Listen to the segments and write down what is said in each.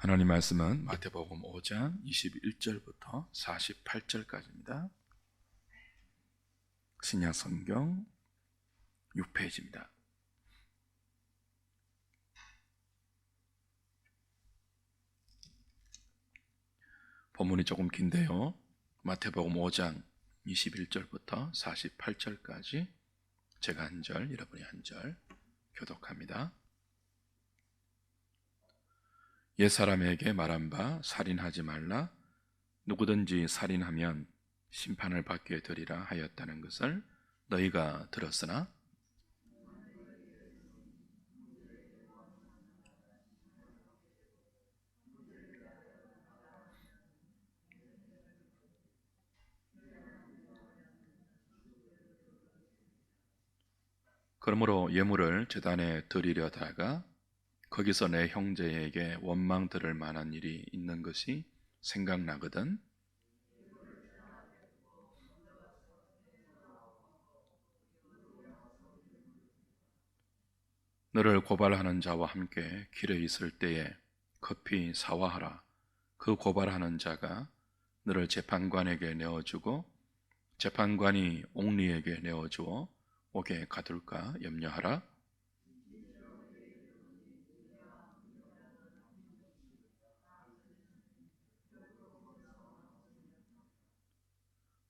하나님 말씀은 마태복음 5장 21절부터 48절까지입니다. 신약 성경 6페이지입니다. 본문이 조금 긴데요. 마태복음 5장 21절부터 48절까지 제가 한 절, 여러분이 한 절 교독합니다. 옛사람에게 말한 바 살인하지 말라. 누구든지 살인하면 심판을 받게 되리라 하였다는 것을 너희가 들었으나 그러므로 예물을 제단에 드리려다가 거기서 내 형제에게 원망 들을 만한 일이 있는 것이 생각나거든 너를 고발하는 자와 함께 길에 있을 때에 급히 사화하라. 그 고발하는 자가 너를 재판관에게 내어주고 재판관이 옥리에게 내어주어 옥에 가둘까 염려하라.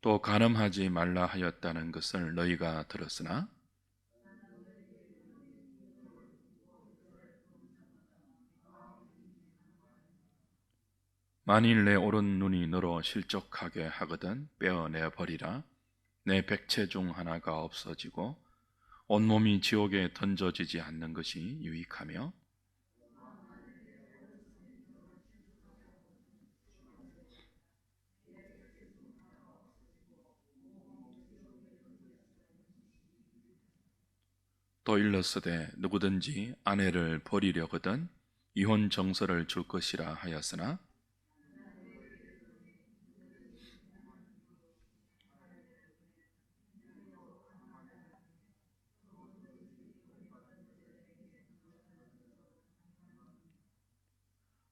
또 간음하지 말라 하였다는 것을 너희가 들었으나 만일 내 오른 눈이 너로 실족하게 하거든 빼어내 버리라. 내 백체 중 하나가 없어지고 온몸이 지옥에 던져지지 않는 것이 유익하며 또 일렀으되 누구든지 아내를 버리려거든 이혼 정서를 줄 것이라 하였으나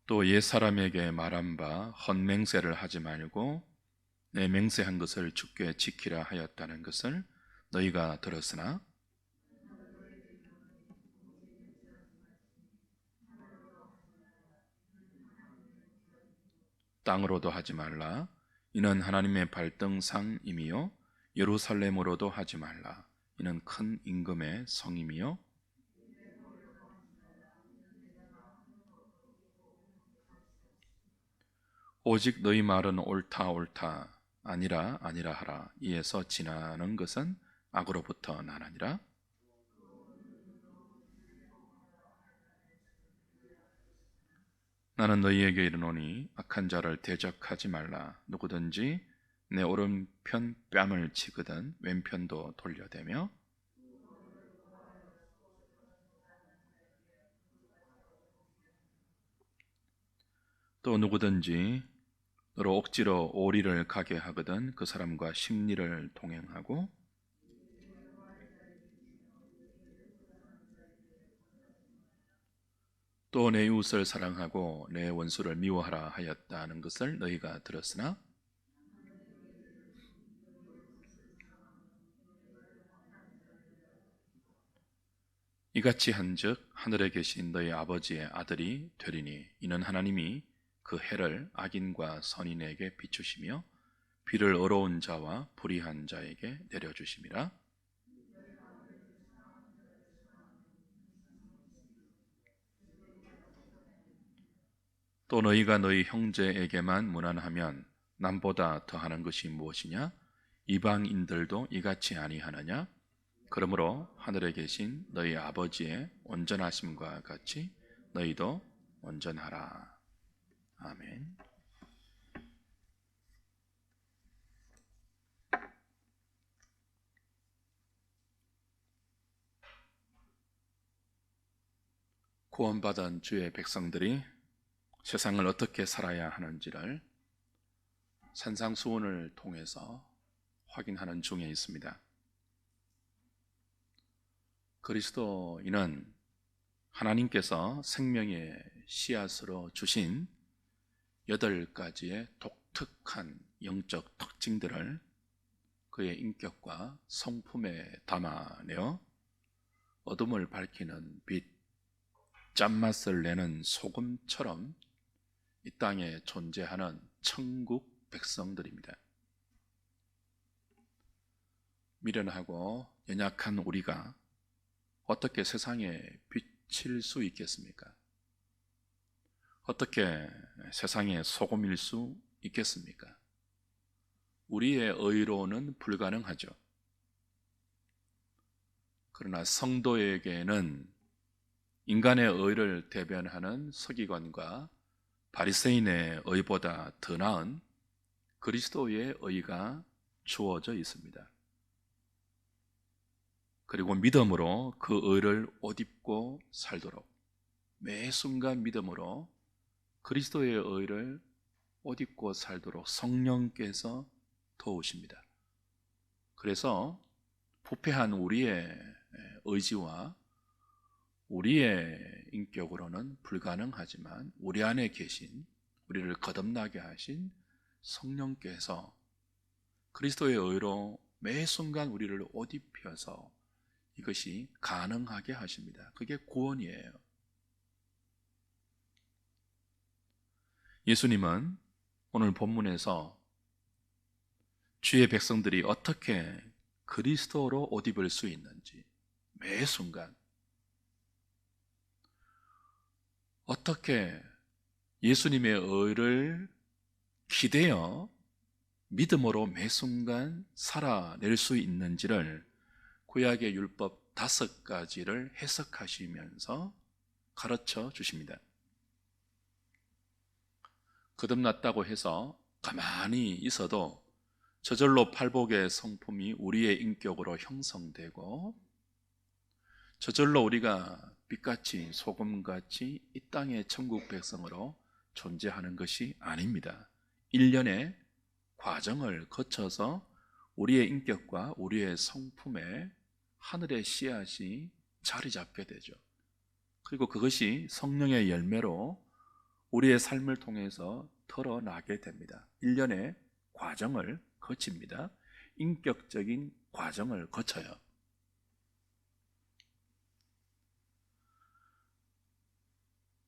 또 옛사람에게 말한 바 헛맹세를 하지 말고 내 맹세한 것을 주께 지키라 하였다는 것을 너희가 들었으나 땅으로도 하지 말라. 이는 하나님의 발등상임이요 예루살렘으로도 하지 말라. 이는 큰 임금의 성임이요 오직 너희 말은 옳다 옳다 아니라 아니라 하라. 이에서 지나는 것은 악으로부터 나느니라. 나는 너희에게 이르노니 악한 자를 대적하지 말라. 누구든지 내 오른편 뺨을 치거든 왼편도 돌려대며 또 누구든지 너로 억지로 오리를 가게 하거든 그 사람과 십리를 동행하고 또 내 이웃을 사랑하고 내 원수를 미워하라 하였다는 것을 너희가 들었으나 이같이 한즉 하늘에 계신 너희 아버지의 아들이 되리니 이는 하나님이 그 해를 악인과 선인에게 비추시며 비를 어려운 자와 불의한 자에게 내려주심이라. 또 너희가 너희 형제에게만 무난하면 남보다 더하는 것이 무엇이냐? 이방인들도 이같이 아니하느냐? 그러므로 하늘에 계신 너희 아버지의 온전하심과 같이 너희도 온전하라. 아멘. 구원받은 주의 백성들이 세상을 어떻게 살아야 하는지를 산상수훈을 통해서 확인하는 중에 있습니다. 그리스도인은 하나님께서 생명의 씨앗으로 주신 8가지의 독특한 영적 특징들을 그의 인격과 성품에 담아내어 어둠을 밝히는 빛, 짠맛을 내는 소금처럼 이 땅에 존재하는 천국 백성들입니다. 미련하고 연약한 우리가 어떻게 세상에 비칠 수 있겠습니까? 어떻게 세상에 소금일 수 있겠습니까? 우리의 의로는 불가능하죠. 그러나 성도에게는 인간의 의를 대변하는 서기관과 바리새인의 의보다 더 나은 그리스도의 의가 주어져 있습니다. 그리고 믿음으로 그 의를 옷 입고 살도록, 매 순간 믿음으로 그리스도의 의를 옷 입고 살도록 성령께서 도우십니다. 그래서 부패한 우리의 의지와 우리의 인격으로는 불가능하지만 우리 안에 계신, 우리를 거듭나게 하신 성령께서 그리스도의 의로 매 순간 우리를 옷 입혀서 이것이 가능하게 하십니다. 그게 구원이에요. 예수님은 오늘 본문에서 주의 백성들이 어떻게 그리스도로 옷 입을 수 있는지, 매 순간 어떻게 예수님의 의를 기대어 믿음으로 매 순간 살아낼 수 있는지를 구약의 율법 5가지를 해석하시면서 가르쳐 주십니다. 거듭났다고 해서 가만히 있어도 저절로 팔복의 성품이 우리의 인격으로 형성되고 저절로 우리가 빛같이 소금같이 이 땅의 천국 백성으로 존재하는 것이 아닙니다. 일련의 과정을 거쳐서 우리의 인격과 우리의 성품에 하늘의 씨앗이 자리 잡게 되죠. 그리고 그것이 성령의 열매로 우리의 삶을 통해서 드러나게 됩니다. 일련의 과정을 거칩니다. 인격적인 과정을 거쳐요.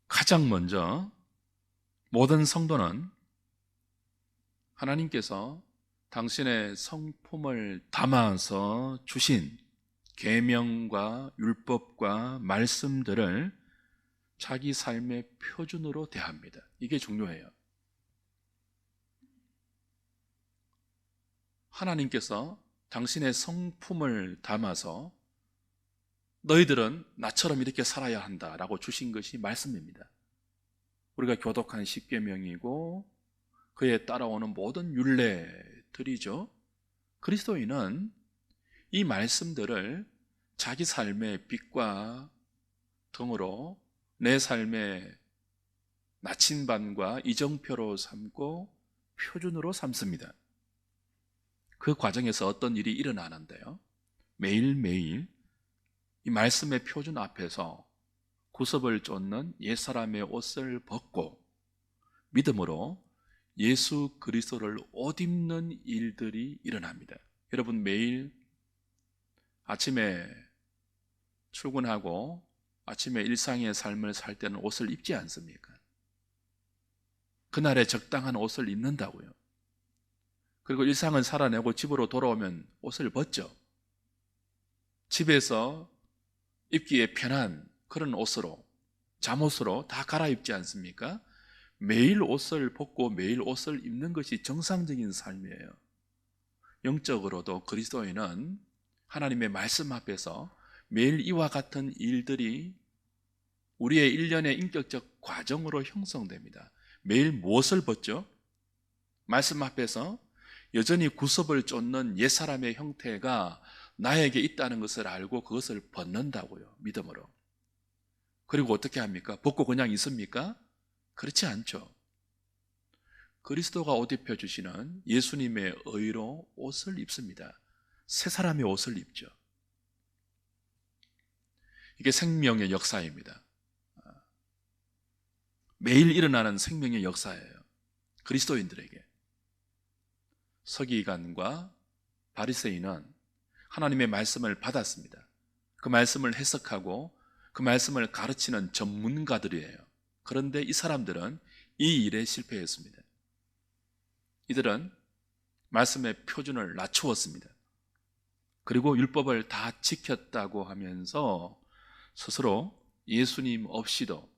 가장 먼저 모든 성도는 하나님께서 당신의 성품을 담아서 주신 계명과 율법과 말씀들을 자기 삶의 표준으로 대합니다. 이게 중요해요. 하나님께서 당신의 성품을 담아서 너희들은 나처럼 이렇게 살아야 한다라고 주신 것이 말씀입니다. 우리가 교독한 십계명이고 그에 따라오는 모든 율례들이죠. 그리스도인은 이 말씀들을 자기 삶의 빛과 등으로 내 삶의 나침반과 이정표로 삼고 표준으로 삼습니다. 그 과정에서 어떤 일이 일어나는데요, 매일매일 이 말씀의 표준 앞에서 구습을 쫓는 옛사람의 옷을 벗고 믿음으로 예수 그리스도를 옷 입는 일들이 일어납니다. 여러분, 매일 아침에 출근하고 아침에 일상의 삶을 살 때는 옷을 입지 않습니까? 그날에 적당한 옷을 입는다고요. 그리고 일상을 살아내고 집으로 돌아오면 옷을 벗죠. 집에서 입기에 편한 그런 옷으로, 잠옷으로 다 갈아입지 않습니까? 매일 옷을 벗고 매일 옷을 입는 것이 정상적인 삶이에요. 영적으로도 그리스도인은 하나님의 말씀 앞에서 매일 이와 같은 일들이 우리의 일련의 인격적 과정으로 형성됩니다. 매일 무엇을 벗죠? 말씀 앞에서 여전히 구습을 쫓는 옛사람의 형태가 나에게 있다는 것을 알고 그것을 벗는다고요. 믿음으로. 그리고 어떻게 합니까? 벗고 그냥 있습니까? 그렇지 않죠. 그리스도가 옷 입혀주시는 예수님의 의로 옷을 입습니다. 새 사람의 옷을 입죠. 이게 생명의 역사입니다. 매일 일어나는 생명의 역사예요. 그리스도인들에게. 서기관과 바리새인은 하나님의 말씀을 받았습니다. 그 말씀을 해석하고 그 말씀을 가르치는 전문가들이에요. 그런데 이 사람들은 이 일에 실패했습니다. 이들은 말씀의 표준을 낮추었습니다. 그리고 율법을 다 지켰다고 하면서 스스로 예수님 없이도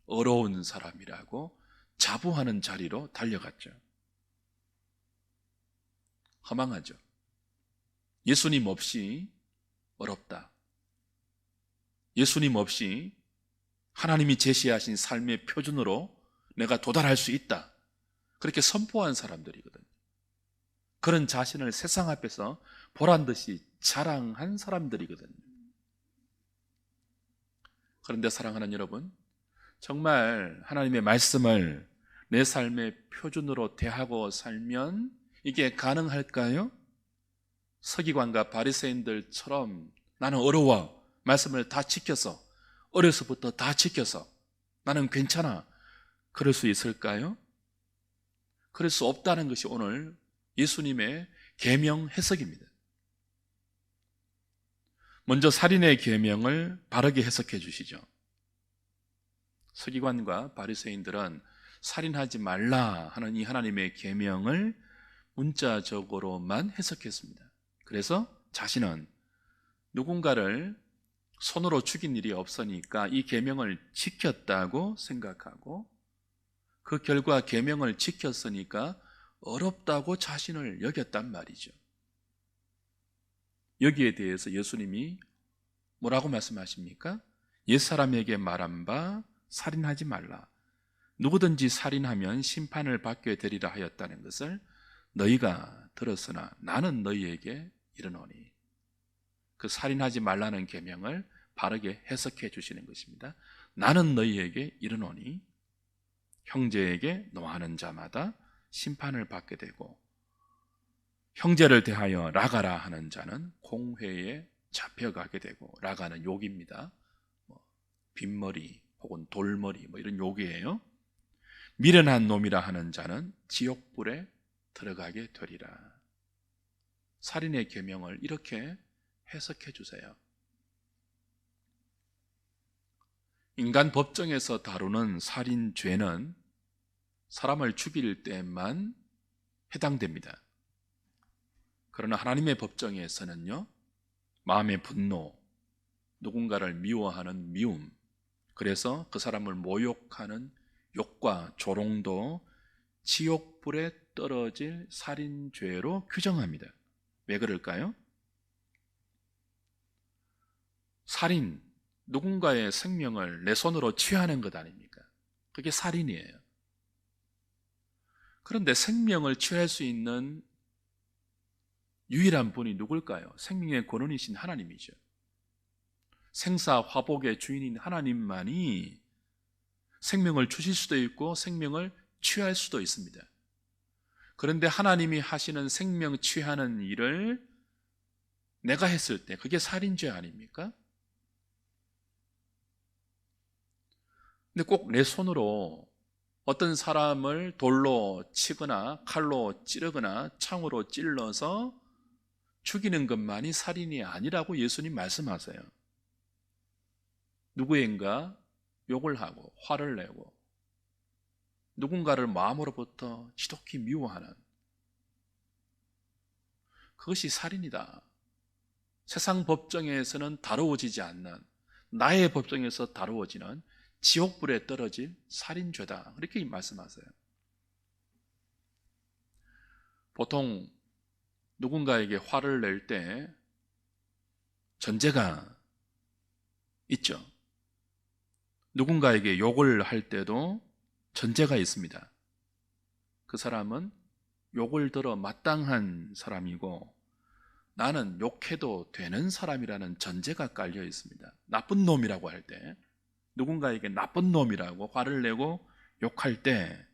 어려운 사람이라고 자부하는 자리로 달려갔죠. 허망하죠. 예수님 없이 어렵다. 예수님 없이 하나님이 제시하신 삶의 표준으로 내가 도달할 수 있다. 그렇게 선포한 사람들이거든요. 그런 자신을 세상 앞에서 보란 듯이 자랑한 사람들이거든요. 그런데 사랑하는 여러분, 정말 하나님의 말씀을 내 삶의 표준으로 대하고 살면 이게 가능할까요? 서기관과 바리새인들처럼 나는 어려워, 말씀을 다 지켜서, 어려서부터 다 지켜서 나는 괜찮아, 그럴 수 있을까요? 그럴 수 없다는 것이 오늘 예수님의 계명 해석입니다. 먼저 살인의 계명을 바르게 해석해 주시죠. 서기관과 바리새인들은 살인하지 말라 하는 이 하나님의 계명을 문자적으로만 해석했습니다. 그래서 자신은 누군가를 손으로 죽인 일이 없으니까 이 계명을 지켰다고 생각하고, 그 결과 계명을 지켰으니까 어렵다고 자신을 여겼단 말이죠. 여기에 대해서 예수님이 뭐라고 말씀하십니까? 옛사람에게 말한 바 살인하지 말라. 누구든지 살인하면 심판을 받게 되리라 하였다는 것을 너희가 들었으나 나는 너희에게 이르노니. 그 살인하지 말라는 계명을 바르게 해석해 주시는 것입니다. 나는 너희에게 이르노니 형제에게 노하는 자마다 심판을 받게 되고, 형제를 대하여 라가라 하는 자는 공회에 잡혀가게 되고, 라가는 욕입니다. 빈머리 혹은 돌머리 이런 욕이에요. 미련한 놈이라 하는 자는 지옥불에 들어가게 되리라. 살인의 계명을 이렇게 해석해 주세요. 인간 법정에서 다루는 살인죄는 사람을 죽일 때만 해당됩니다. 그러나 하나님의 법정에서는요, 마음의 분노, 누군가를 미워하는 미움, 그래서 그 사람을 모욕하는 욕과 조롱도 지옥불에 떨어질 살인죄로 규정합니다. 왜 그럴까요? 살인, 누군가의 생명을 내 손으로 취하는 것 아닙니까? 그게 살인이에요. 그런데 생명을 취할 수 있는 유일한 분이 누굴까요? 생명의 권원이신 하나님이죠. 생사화복의 주인인 하나님만이 생명을 주실 수도 있고 생명을 취할 수도 있습니다. 그런데 하나님이 하시는 생명 취하는 일을 내가 했을 때 그게 살인죄 아닙니까? 근데 꼭 내 손으로 어떤 사람을 돌로 치거나 칼로 찌르거나 창으로 찔러서 죽이는 것만이 살인이 아니라고 예수님 말씀하세요. 누구인가 욕을 하고 화를 내고 누군가를 마음으로부터 지독히 미워하는, 그것이 살인이다. 세상 법정에서는 다루어지지 않는, 나의 법정에서 다루어지는 지옥불에 떨어질 살인죄다. 이렇게 말씀하세요. 보통 누군가에게 화를 낼 때 전제가 있죠. 누군가에게 욕을 할 때도 전제가 있습니다. 그 사람은 욕을 들어 마땅한 사람이고 나는 욕해도 되는 사람이라는 전제가 깔려 있습니다. 나쁜 놈이라고 할 때, 누군가에게 나쁜 놈이라고 화를 내고 욕할 때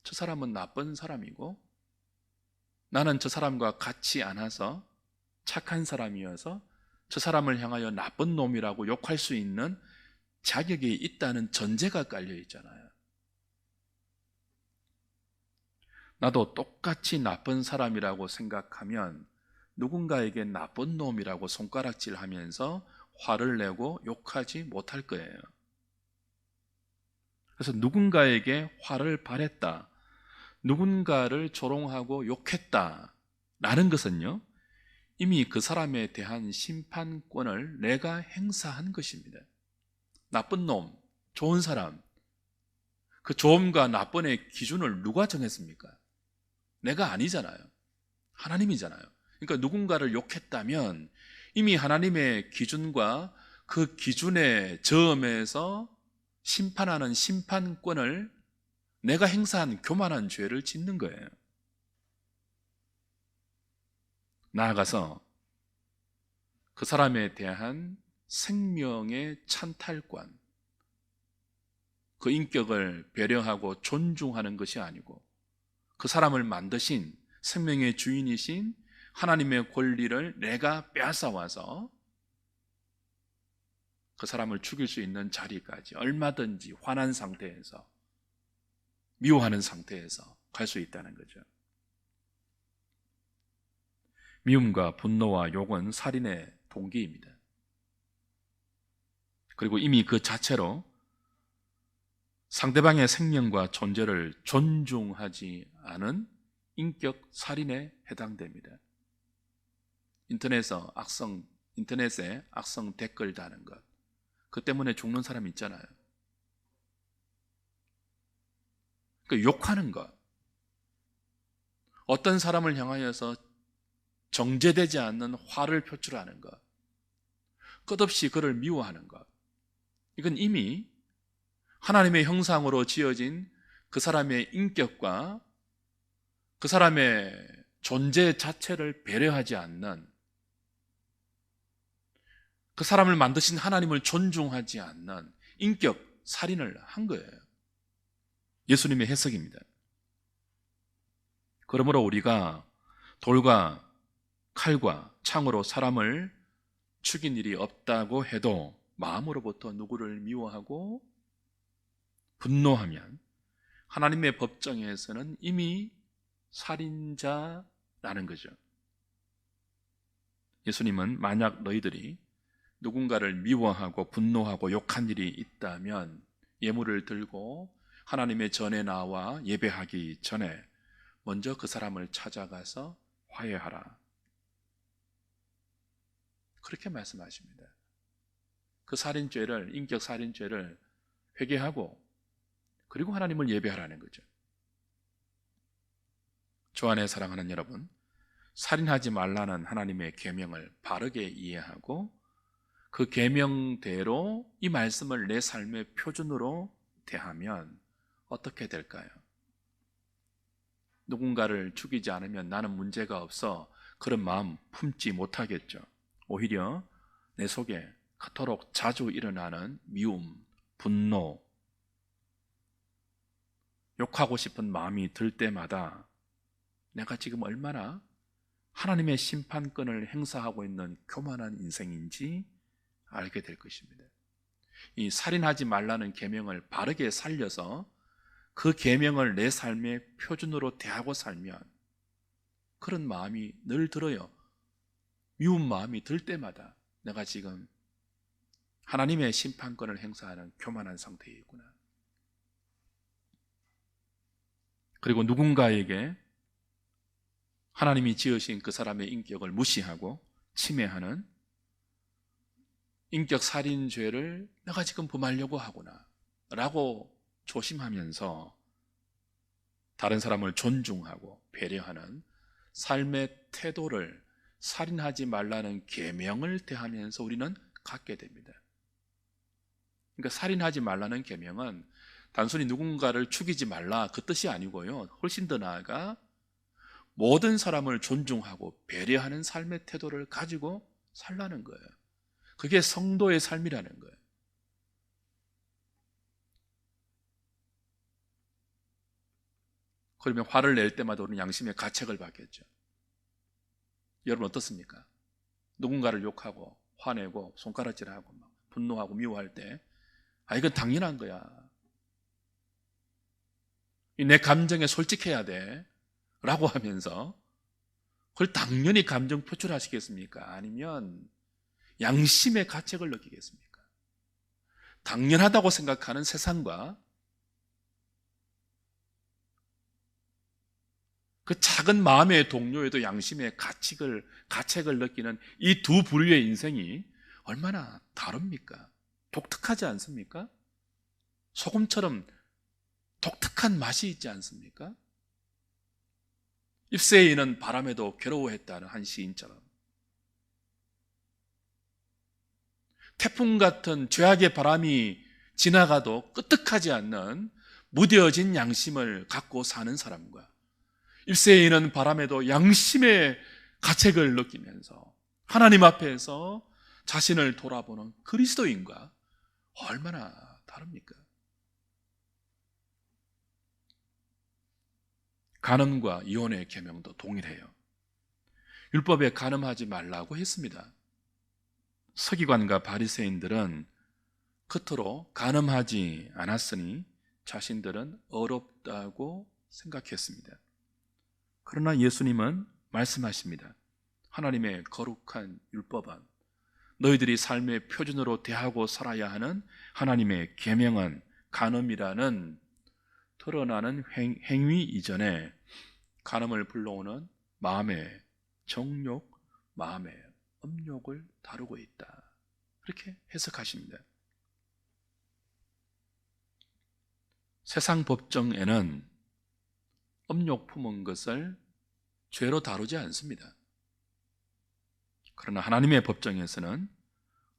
저 사람은 나쁜 사람이고 나는 저 사람과 같이 않아서 착한 사람이어서 저 사람을 향하여 나쁜 놈이라고 욕할 수 있는 자격이 있다는 전제가 깔려 있잖아요. 나도 똑같이 나쁜 사람이라고 생각하면 누군가에게 나쁜 놈이라고 손가락질 하면서 화를 내고 욕하지 못할 거예요. 그래서 누군가에게 화를 발했다, 누군가를 조롱하고 욕했다 라는 것은요, 이미 그 사람에 대한 심판권을 내가 행사한 것입니다. 나쁜 놈, 좋은 사람, 그 좋음과 나쁨의 기준을 누가 정했습니까? 내가 아니잖아요. 하나님이잖아요. 그러니까 누군가를 욕했다면 이미 하나님의 기준과 그 기준의 저음에서 심판하는 심판권을 내가 행사한 교만한 죄를 짓는 거예요. 나아가서 그 사람에 대한 생명의 찬탈권, 그 인격을 배려하고 존중하는 것이 아니고 그 사람을 만드신 생명의 주인이신 하나님의 권리를 내가 빼앗아와서 그 사람을 죽일 수 있는 자리까지 얼마든지 화난 상태에서, 미워하는 상태에서 갈 수 있다는 거죠. 미움과 분노와 욕은 살인의 동기입니다. 그리고 이미 그 자체로 상대방의 생명과 존재를 존중하지 않은 인격 살인에 해당됩니다. 인터넷에 악성 댓글 다는 것, 그 때문에 죽는 사람 있잖아요. 그 욕하는 것, 어떤 사람을 향하여서 정제되지 않는 화를 표출하는 것, 끝없이 그를 미워하는 것, 이건 이미 하나님의 형상으로 지어진 그 사람의 인격과 그 사람의 존재 자체를 배려하지 않는, 그 사람을 만드신 하나님을 존중하지 않는 인격 살인을 한 거예요. 예수님의 해석입니다. 그러므로 우리가 돌과 칼과 창으로 사람을 죽인 일이 없다고 해도 마음으로부터 누구를 미워하고 분노하면 하나님의 법정에서는 이미 살인자라는 거죠. 예수님은 만약 너희들이 누군가를 미워하고 분노하고 욕한 일이 있다면 예물을 들고 하나님의 전에 나와 예배하기 전에 먼저 그 사람을 찾아가서 화해하라, 그렇게 말씀하십니다. 그 살인죄를, 인격 살인죄를 회개하고 그리고 하나님을 예배하라는 거죠. 주 안에 사랑하는 여러분, 살인하지 말라는 하나님의 계명을 바르게 이해하고 그 계명대로 이 말씀을 내 삶의 표준으로 대하면 어떻게 될까요? 누군가를 죽이지 않으면 나는 문제가 없어, 그런 마음 품지 못하겠죠. 오히려 내 속에 그토록 자주 일어나는 미움, 분노, 욕하고 싶은 마음이 들 때마다 내가 지금 얼마나 하나님의 심판권을 행사하고 있는 교만한 인생인지 알게 될 것입니다. 이 살인하지 말라는 계명을 바르게 살려서 그 계명을 내 삶의 표준으로 대하고 살면 그런 마음이 늘 들어요. 미운 마음이 들 때마다 내가 지금 하나님의 심판권을 행사하는 교만한 상태에 있구나. 그리고 누군가에게 하나님이 지으신 그 사람의 인격을 무시하고 침해하는 인격 살인죄를 내가 지금 범하려고 하구나 라고 조심하면서 다른 사람을 존중하고 배려하는 삶의 태도를 살인하지 말라는 계명을 대하면서 우리는 갖게 됩니다. 그러니까 살인하지 말라는 계명은 단순히 누군가를 죽이지 말라 그 뜻이 아니고요, 훨씬 더 나아가 모든 사람을 존중하고 배려하는 삶의 태도를 가지고 살라는 거예요. 그게 성도의 삶이라는 거예요. 그러면 화를 낼 때마다 우리는 양심의 가책을 받겠죠. 여러분 어떻습니까? 누군가를 욕하고 화내고 손가락질하고 막 분노하고 미워할 때 이건 당연한 거야. 내 감정에 솔직해야 돼. 라고 하면서 그걸 당연히 감정 표출하시겠습니까? 아니면 양심의 가책을 느끼겠습니까? 당연하다고 생각하는 세상과 그 작은 마음의 동료에도 양심의 가책을 느끼는 이 두 부류의 인생이 얼마나 다릅니까? 독특하지 않습니까? 소금처럼 독특한 맛이 있지 않습니까? 잎새에 있는 바람에도 괴로워했다는 한 시인처럼 태풍 같은 죄악의 바람이 지나가도 끄떡하지 않는 무뎌진 양심을 갖고 사는 사람과 잎새에 있는 바람에도 양심의 가책을 느끼면서 하나님 앞에서 자신을 돌아보는 그리스도인과 얼마나 다릅니까? 간음과 이혼의 계명도 동일해요. 율법에 간음하지 말라고 했습니다. 서기관과 바리새인들은 겉으로 간음하지 않았으니 자신들은 어렵다고 생각했습니다. 그러나 예수님은 말씀하십니다. 하나님의 거룩한 율법은, 너희들이 삶의 표준으로 대하고 살아야 하는 하나님의 계명은 간음이라는 드러나는 행위 이전에 간음을 불러오는 마음의 정욕, 마음의 음욕을 다루고 있다. 그렇게 해석하십니다. 세상 법정에는 음욕 품은 것을 죄로 다루지 않습니다. 그러나 하나님의 법정에서는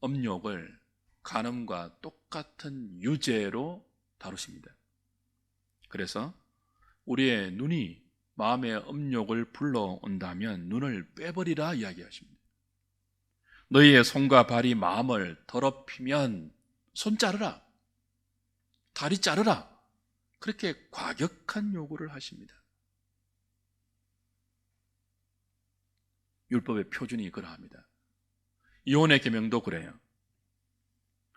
음욕을 간음과 똑같은 유죄로 다루십니다. 그래서 우리의 눈이 마음의 음욕을 불러온다면 눈을 빼버리라 이야기하십니다. 너희의 손과 발이 마음을 더럽히면 손 자르라, 다리 자르라, 그렇게 과격한 요구를 하십니다. 율법의 표준이 그러합니다. 이혼의 계명도 그래요.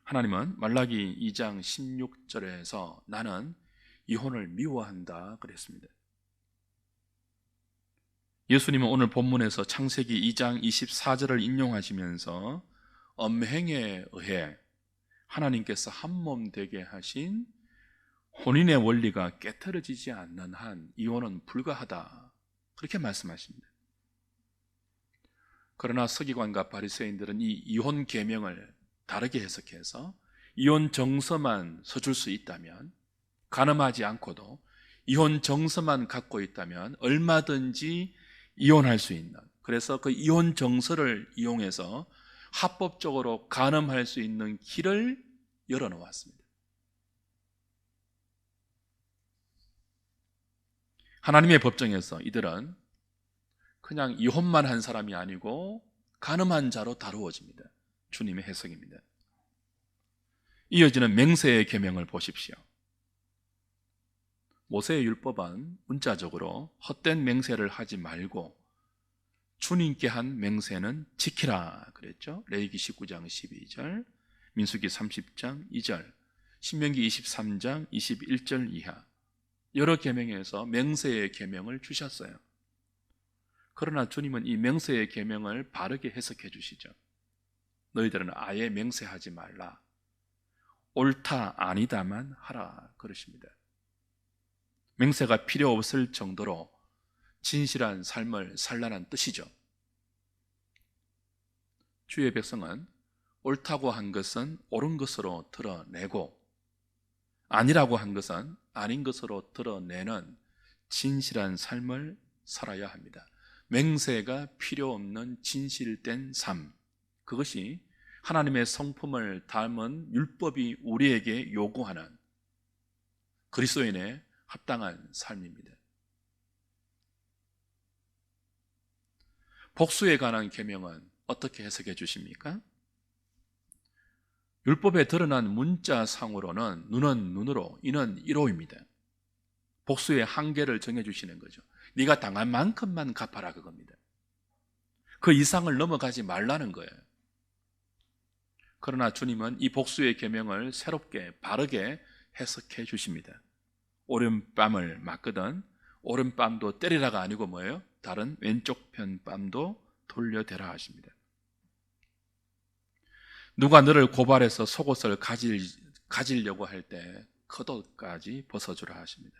하나님은 말라기 2장 16절에서 나는 이혼을 미워한다 그랬습니다. 예수님은 오늘 본문에서 창세기 2장 24절을 인용하시면서 음행에 의해 하나님께서 한 몸 되게 하신 혼인의 원리가 깨트려지지 않는 한 이혼은 불가하다, 그렇게 말씀하십니다. 그러나 서기관과 바리새인들은 이 이혼 계명을 다르게 해석해서 이혼 정서만 서줄 수 있다면, 간음하지 않고도 이혼 정서만 갖고 있다면 얼마든지 이혼할 수 있는, 그래서 그 이혼 정서를 이용해서 합법적으로 간음할 수 있는 길을 열어놓았습니다. 하나님의 법정에서 이들은 그냥 이혼만 한 사람이 아니고 간음한 자로 다루어집니다. 주님의 해석입니다. 이어지는 맹세의 계명을 보십시오. 모세의 율법은 문자적으로 헛된 맹세를 하지 말고 주님께 한 맹세는 지키라 그랬죠. 레위기 19장 12절, 민수기 30장 2절, 신명기 23장 21절 이하 여러 계명에서 맹세의 계명을 주셨어요. 그러나 주님은 이 맹세의 계명을 바르게 해석해 주시죠. 너희들은 아예 맹세하지 말라, 옳다 아니다만 하라 그러십니다. 맹세가 필요 없을 정도로 진실한 삶을 살라는 뜻이죠. 주의 백성은 옳다고 한 것은 옳은 것으로 드러내고 아니라고 한 것은 아닌 것으로 드러내는 진실한 삶을 살아야 합니다. 맹세가 필요 없는 진실된 삶, 그것이 하나님의 성품을 담은 율법이 우리에게 요구하는 그리스도인의 합당한 삶입니다. 복수에 관한 계명은 어떻게 해석해 주십니까? 율법에 드러난 문자상으로는 눈은 눈으로, 이는 이로입니다. 복수의 한계를 정해주시는 거죠. 네가 당한 만큼만 갚아라 그겁니다. 그 이상을 넘어가지 말라는 거예요. 그러나 주님은 이 복수의 계명을 새롭게 바르게 해석해 주십니다. 오른뺨을 맞거든 오른뺨도 때리라가 아니고 뭐예요? 다른 왼쪽 편 뺨도 돌려대라 하십니다. 누가 너를 고발해서 속옷을 가지려고 할 때 겉옷까지 벗어주라 하십니다.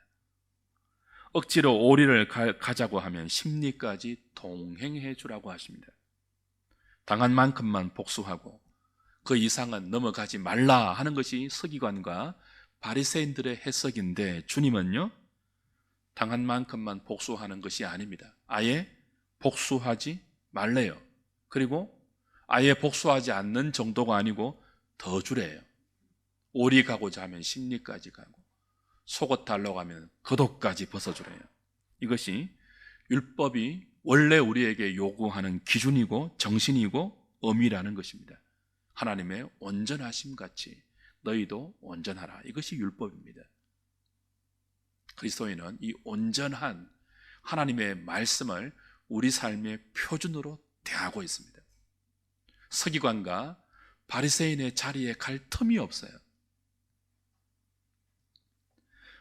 억지로 오리를 가자고 하면 심리까지 동행해 주라고 하십니다. 당한 만큼만 복수하고 그 이상은 넘어가지 말라 하는 것이 서기관과 바리새인들의 해석인데, 주님은요 당한 만큼만 복수하는 것이 아닙니다. 아예 복수하지 말래요. 그리고 아예 복수하지 않는 정도가 아니고 더 주래요. 오리 가고자 하면 심리까지 가고, 속옷 달라고 하면 겉옷까지 벗어주래요. 이것이 율법이 원래 우리에게 요구하는 기준이고 정신이고 의미라는 것입니다. 하나님의 온전하심 같이 너희도 온전하라. 이것이 율법입니다. 그리스도인은 이 온전한 하나님의 말씀을 우리 삶의 표준으로 대하고 있습니다. 서기관과 바리새인의 자리에 갈 틈이 없어요.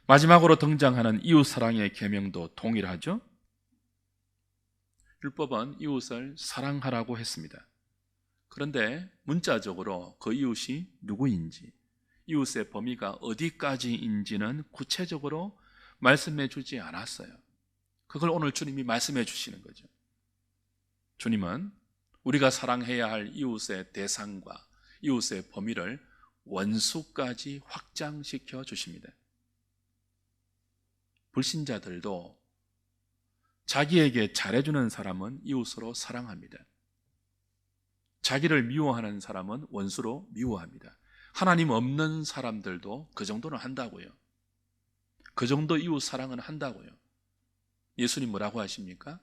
마지막으로 등장하는 이웃사랑의 계명도 동일하죠. 율법은 이웃을 사랑하라고 했습니다. 그런데 문자적으로 그 이웃이 누구인지, 이웃의 범위가 어디까지인지는 구체적으로 말씀해 주지 않았어요. 그걸 오늘 주님이 말씀해 주시는 거죠. 주님은 우리가 사랑해야 할 이웃의 대상과 이웃의 범위를 원수까지 확장시켜 주십니다. 불신자들도 자기에게 잘해주는 사람은 이웃으로 사랑합니다. 자기를 미워하는 사람은 원수로 미워합니다. 하나님 없는 사람들도 그 정도는 한다고요. 그 정도 이웃 사랑은 한다고요. 예수님 뭐라고 하십니까?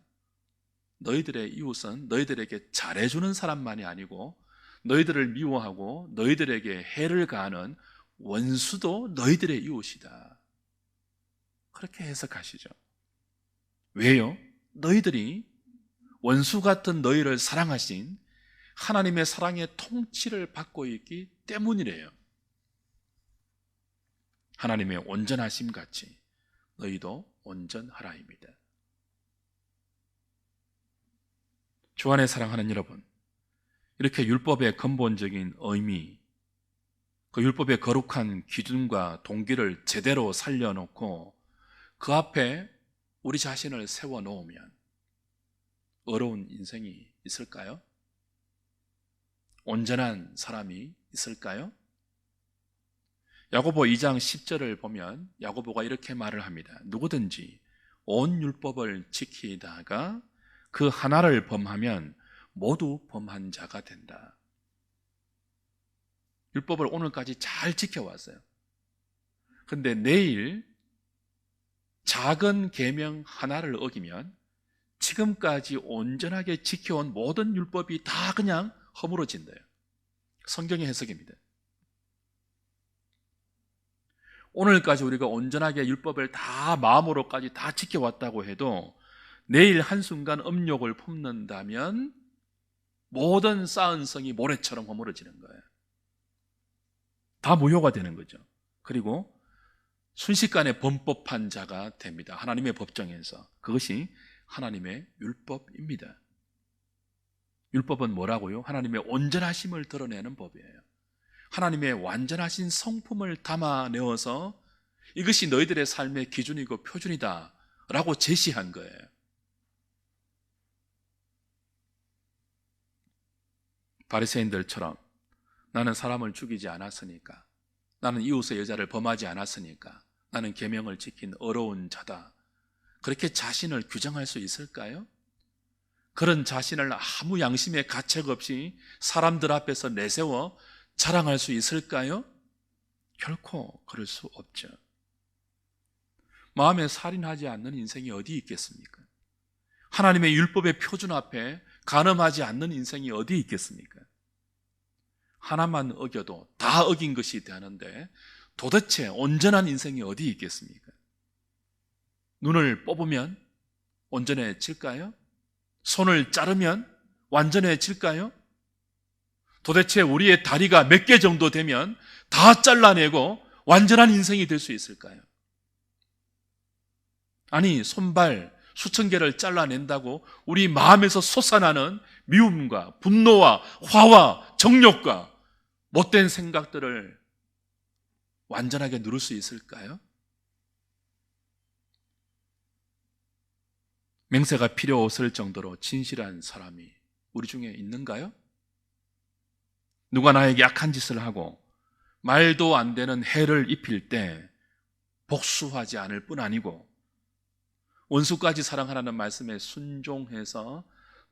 너희들의 이웃은 너희들에게 잘해주는 사람만이 아니고 너희들을 미워하고 너희들에게 해를 가하는 원수도 너희들의 이웃이다. 그렇게 해석하시죠. 왜요? 너희들이 원수 같은 너희를 사랑하신 하나님의 사랑의 통치를 받고 있기 때문이래요. 하나님의 온전하심 같이 너희도 온전하라입니다. 주 안에 사랑하는 여러분, 이렇게 율법의 근본적인 의미, 그 율법의 거룩한 기준과 동기를 제대로 살려놓고 그 앞에 우리 자신을 세워놓으면 어려운 인생이 있을까요? 온전한 사람이 있을까요? 야고보 2장 10절을 보면 야고보가 이렇게 말을 합니다. 누구든지 온 율법을 지키다가 그 하나를 범하면 모두 범한 자가 된다. 율법을 오늘까지 잘 지켜왔어요. 그런데 내일 작은 계명 하나를 어기면 지금까지 온전하게 지켜온 모든 율법이 다 그냥 허물어진대요. 성경의 해석입니다. 오늘까지 우리가 온전하게 율법을 다 마음으로까지 다 지켜왔다고 해도 내일 한순간 음욕을 품는다면 모든 쌓은 성이 모래처럼 허물어지는 거예요. 다 무효가 되는 거죠. 그리고 순식간에 범법한 자가 됩니다. 하나님의 법정에서. 그것이 하나님의 율법입니다. 율법은 뭐라고요? 하나님의 온전하심을 드러내는 법이에요. 하나님의 완전하신 성품을 담아내어서 이것이 너희들의 삶의 기준이고 표준이다 라고 제시한 거예요. 바리새인들처럼 나는 사람을 죽이지 않았으니까, 나는 이웃의 여자를 범하지 않았으니까, 나는 계명을 지킨 어려운 자다, 그렇게 자신을 규정할 수 있을까요? 그런 자신을 아무 양심의 가책 없이 사람들 앞에서 내세워 자랑할 수 있을까요? 결코 그럴 수 없죠. 마음에 살인하지 않는 인생이 어디 있겠습니까? 하나님의 율법의 표준 앞에 간음하지 않는 인생이 어디 있겠습니까? 하나만 어겨도 다 어긴 것이 되는데 도대체 온전한 인생이 어디 있겠습니까? 눈을 뽑으면 온전해질까요? 손을 자르면 완전해질까요? 도대체 우리의 다리가 몇 개 정도 되면 다 잘라내고 완전한 인생이 될 수 있을까요? 아니, 손발 수천 개를 잘라낸다고 우리 마음에서 솟아나는 미움과 분노와 화와 정욕과 못된 생각들을 완전하게 누를 수 있을까요? 맹세가 필요 없을 정도로 진실한 사람이 우리 중에 있는가요? 누가 나에게 악한 짓을 하고 말도 안 되는 해를 입힐 때 복수하지 않을 뿐 아니고 원수까지 사랑하라는 말씀에 순종해서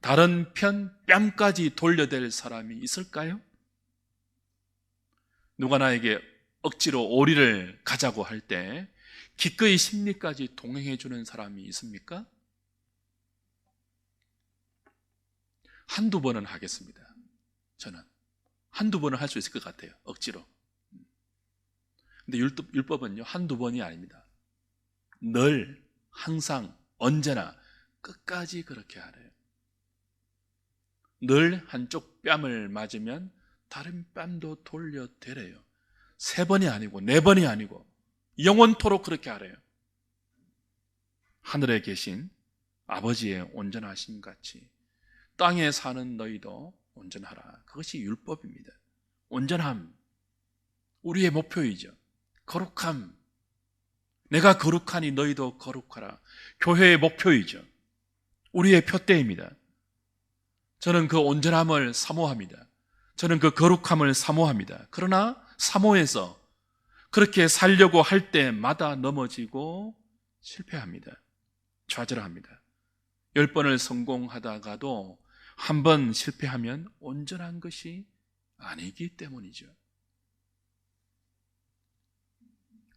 다른 편 뺨까지 돌려댈 사람이 있을까요? 누가 나에게 억지로 오리를 가자고 할 때 기꺼이 심리까지 동행해 주는 사람이 있습니까? 한두 번은 하겠습니다. 저는 한두 번은 할 수 있을 것 같아요. 억지로. 근데 율법은요, 한두 번이 아닙니다. 늘, 항상, 언제나 끝까지 그렇게 하래요. 늘 한쪽 뺨을 맞으면 다른 뺨도 돌려대래요. 3번이 아니고 4번이 아니고 영원토록 그렇게 하래요. 하늘에 계신 아버지의 온전하심 같이 땅에 사는 너희도 온전하라. 그것이 율법입니다. 온전함, 우리의 목표이죠. 거룩함, 내가 거룩하니 너희도 거룩하라. 교회의 목표이죠. 우리의 표대입니다. 저는 그 온전함을 사모합니다. 저는 그 거룩함을 사모합니다. 그러나 사모해서 그렇게 살려고 할 때마다 넘어지고 실패합니다. 좌절합니다. 10번을 성공하다가도 한 번 실패하면 온전한 것이 아니기 때문이죠.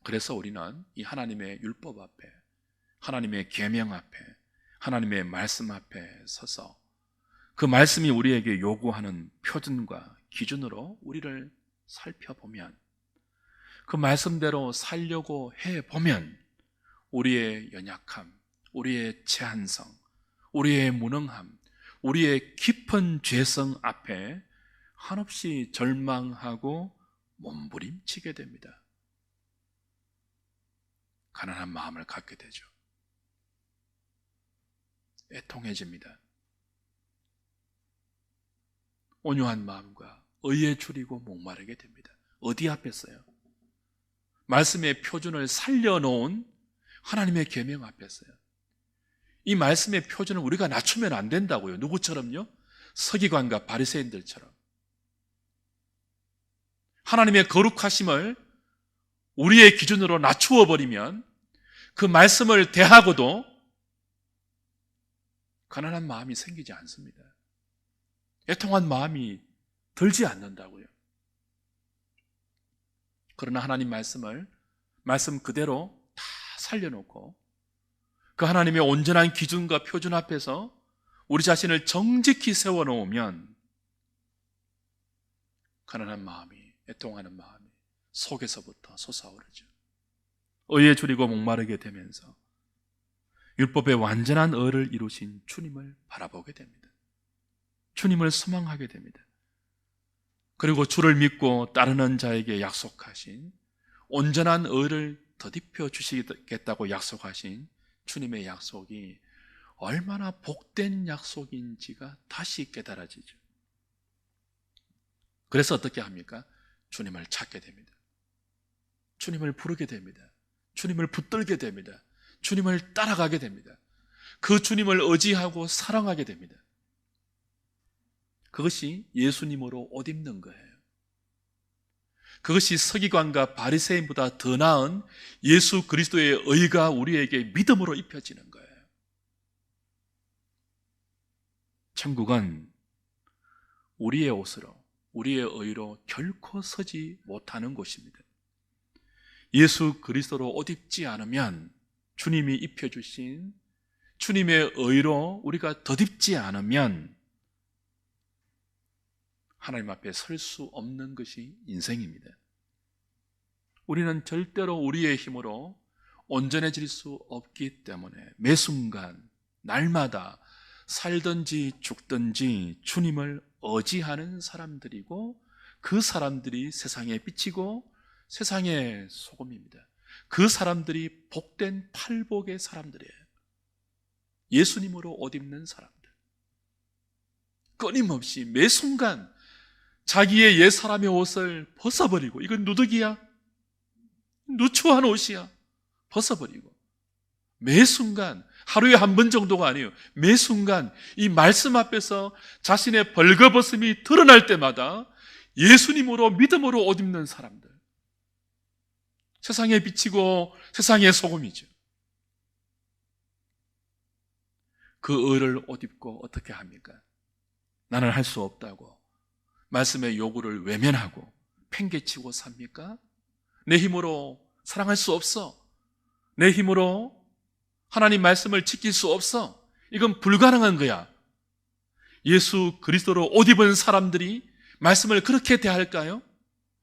그래서 우리는 이 하나님의 율법 앞에, 하나님의 계명 앞에, 하나님의 말씀 앞에 서서 그 말씀이 우리에게 요구하는 표준과 기준으로 우리를 살펴보면, 그 말씀대로 살려고 해보면 우리의 연약함, 우리의 제한성, 우리의 무능함, 우리의 깊은 죄성 앞에 한없이 절망하고 몸부림치게 됩니다. 가난한 마음을 갖게 되죠. 애통해집니다. 온유한 마음과 의에 줄이고 목마르게 됩니다. 어디 앞에서요? 말씀의 표준을 살려놓은 하나님의 계명 앞에서요. 이 말씀의 표준을 우리가 낮추면 안 된다고요. 누구처럼요? 서기관과 바리새인들처럼. 하나님의 거룩하심을 우리의 기준으로 낮추어 버리면 그 말씀을 대하고도 가난한 마음이 생기지 않습니다. 애통한 마음이 들지 않는다고요. 그러나 하나님 말씀을 말씀 그대로 다 살려놓고 그 하나님의 온전한 기준과 표준 앞에서 우리 자신을 정직히 세워놓으면 가난한 마음이, 애통하는 마음이 속에서부터 솟아오르죠. 의에 줄이고 목마르게 되면서 율법의 완전한 의를 이루신 주님을 바라보게 됩니다. 주님을 소망하게 됩니다. 그리고 주를 믿고 따르는 자에게 약속하신 온전한 의를 더딥혀 주시겠다고 약속하신 주님의 약속이 얼마나 복된 약속인지가 다시 깨달아지죠. 그래서 어떻게 합니까? 주님을 찾게 됩니다. 주님을 부르게 됩니다. 주님을 붙들게 됩니다. 주님을 따라가게 됩니다. 그 주님을 의지하고 사랑하게 됩니다. 그것이 예수님으로 옷 입는 거예요. 그것이 서기관과 바리새인보다 더 나은 예수 그리스도의 의가 우리에게 믿음으로 입혀지는 거예요. 천국은 우리의 옷으로, 우리의 의로 결코 서지 못하는 곳입니다. 예수 그리스도로 옷 입지 않으면, 주님이 입혀주신 주님의 의로 우리가 덧입지 않으면 하나님 앞에 설 수 없는 것이 인생입니다. 우리는 절대로 우리의 힘으로 온전해질 수 없기 때문에 매 순간, 날마다 살든지 죽든지 주님을 의지하는 사람들이고, 그 사람들이 세상에 비치고 세상의 소금입니다. 그 사람들이 복된 팔복의 사람들이에요. 예수님으로 옷 입는 사람들. 끊임없이 매 순간 자기의 옛사람의 옷을 벗어버리고, 이건 누더기야? 누추한 옷이야? 벗어버리고, 매 순간, 하루에 한 번 정도가 아니에요. 매 순간 이 말씀 앞에서 자신의 벌거벗음이 드러날 때마다 예수님으로, 믿음으로 옷 입는 사람들, 세상에 비치고 세상의 소금이죠. 그 의를 옷 입고 어떻게 합니까? 나는 할 수 없다고 말씀의 요구를 외면하고 팽개치고 삽니까? 내 힘으로 사랑할 수 없어, 내 힘으로 하나님 말씀을 지킬 수 없어, 이건 불가능한 거야. 예수 그리스도로 옷 입은 사람들이 말씀을 그렇게 대할까요?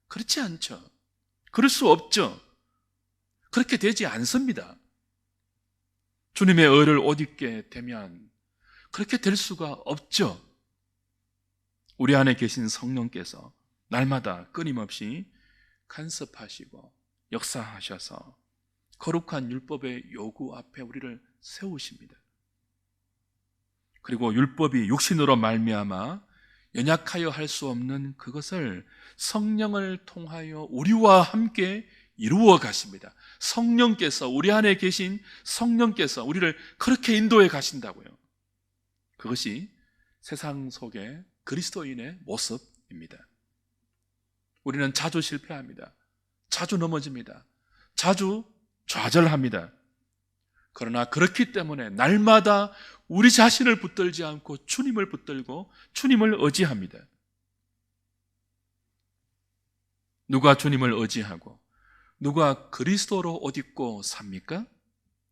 그렇지 않죠. 그럴 수 없죠. 그렇게 되지 않습니다. 주님의 의를 옷 입게 되면 그렇게 될 수가 없죠. 우리 안에 계신 성령께서 날마다 끊임없이 간섭하시고 역사하셔서 거룩한 율법의 요구 앞에 우리를 세우십니다. 그리고 율법이 육신으로 말미암아 연약하여 할 수 없는 그것을 성령을 통하여 우리와 함께 이루어 가십니다. 성령께서, 우리 안에 계신 성령께서 우리를 그렇게 인도해 가신다고요. 그것이 세상 속의 그리스도인의 모습입니다. 우리는 자주 실패합니다. 자주 넘어집니다. 자주 좌절합니다. 그러나 그렇기 때문에 날마다 우리 자신을 붙들지 않고 주님을 붙들고 주님을 의지합니다. 누가 주님을 의지하고 누가 그리스도로 옷 입고 삽니까?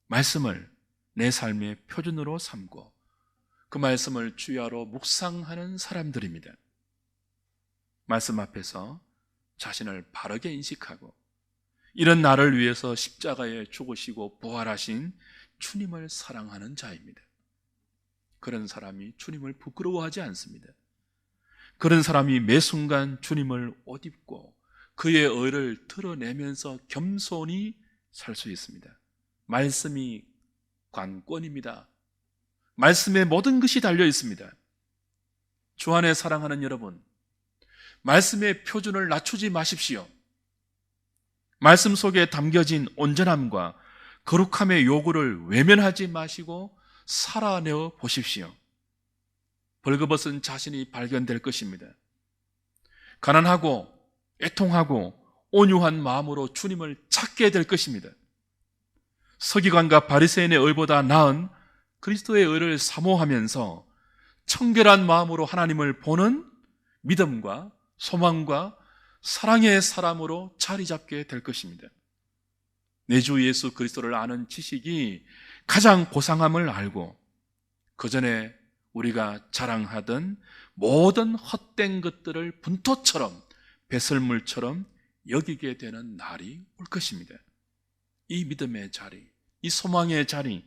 말씀을 내 삶의 표준으로 삼고 그 말씀을 주야로 묵상하는 사람들입니다. 말씀 앞에서 자신을 바르게 인식하고 이런 나를 위해서 십자가에 죽으시고 부활하신 주님을 사랑하는 자입니다. 그런 사람이 주님을 부끄러워하지 않습니다. 그런 사람이 매 순간 주님을 옷 입고 그의 의를 드러내면서 겸손히 살 수 있습니다. 말씀이 관건입니다. 말씀에 모든 것이 달려 있습니다. 주 안에 사랑하는 여러분, 말씀의 표준을 낮추지 마십시오. 말씀 속에 담겨진 온전함과 거룩함의 요구를 외면하지 마시고 살아내어 보십시오. 벌거벗은 자신이 발견될 것입니다. 가난하고 애통하고 온유한 마음으로 주님을 찾게 될 것입니다. 서기관과 바리새인의 의보다 나은 그리스도의 의를 사모하면서 청결한 마음으로 하나님을 보는 믿음과 소망과 사랑의 사람으로 자리 잡게 될 것입니다. 내 주 예수 그리스도를 아는 지식이 가장 고상함을 알고 그 전에 우리가 자랑하던 모든 헛된 것들을 분토처럼 배설물처럼 여기게 되는 날이 올 것입니다. 이 믿음의 자리, 이 소망의 자리,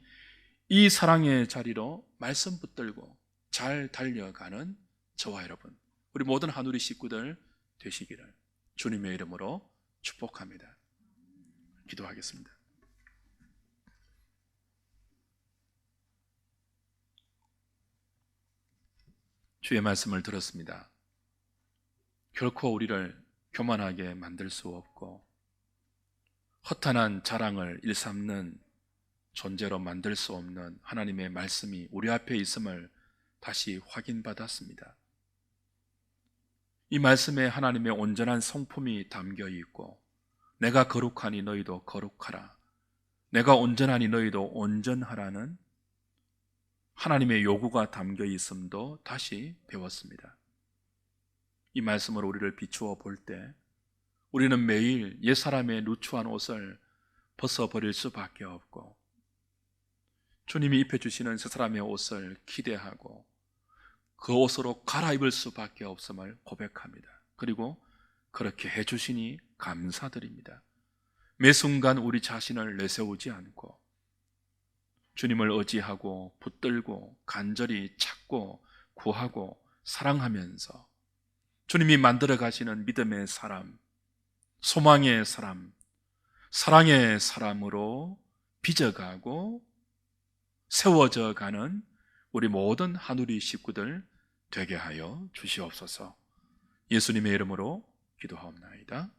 이 사랑의 자리로 말씀 붙들고 잘 달려가는 저와 여러분, 우리 모든 한우리 식구들 되시기를 주님의 이름으로 축복합니다. 기도하겠습니다. 주의 말씀을 들었습니다. 결코 우리를 교만하게 만들 수 없고 허탄한 자랑을 일삼는 존재로 만들 수 없는 하나님의 말씀이 우리 앞에 있음을 다시 확인받았습니다. 이 말씀에 하나님의 온전한 성품이 담겨 있고 내가 거룩하니 너희도 거룩하라, 내가 온전하니 너희도 온전하라는 하나님의 요구가 담겨 있음도 다시 배웠습니다. 이 말씀으로 우리를 비추어 볼 때 우리는 매일 옛사람의 누추한 옷을 벗어버릴 수밖에 없고 주님이 입혀주시는 새사람의 옷을 기대하고 그 옷으로 갈아입을 수밖에 없음을 고백합니다. 그리고 그렇게 해주시니 감사드립니다. 매 순간 우리 자신을 내세우지 않고 주님을 의지하고 붙들고 간절히 찾고 구하고 사랑하면서 주님이 만들어 가시는 믿음의 사람, 소망의 사람, 사랑의 사람으로 빚어가고 세워져 가는 우리 모든 하누리 식구들 되게 하여 주시옵소서. 예수님의 이름으로 기도하옵나이다.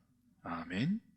아멘.